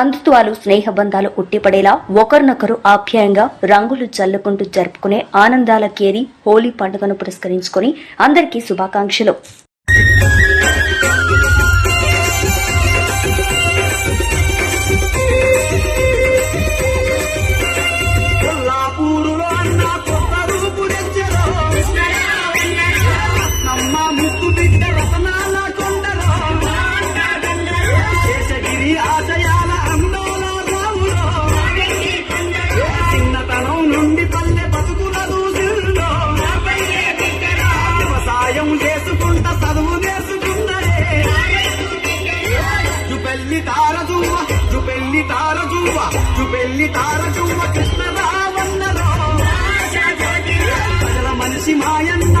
బంధుత్వాలు స్నేహబంధాలు ఉట్టిపడేలా ఒకరినొకరు ఆప్యాయంగా రంగులు చల్లుకుంటూ జరుపుకునే ఆనందాల కేరి హోలీ పండుగను పురస్కరించుకొని అందరికీ శుభాకాంక్షలు. కృష్ణ రావన్నలో ప్రజల మనిషి మాయన్న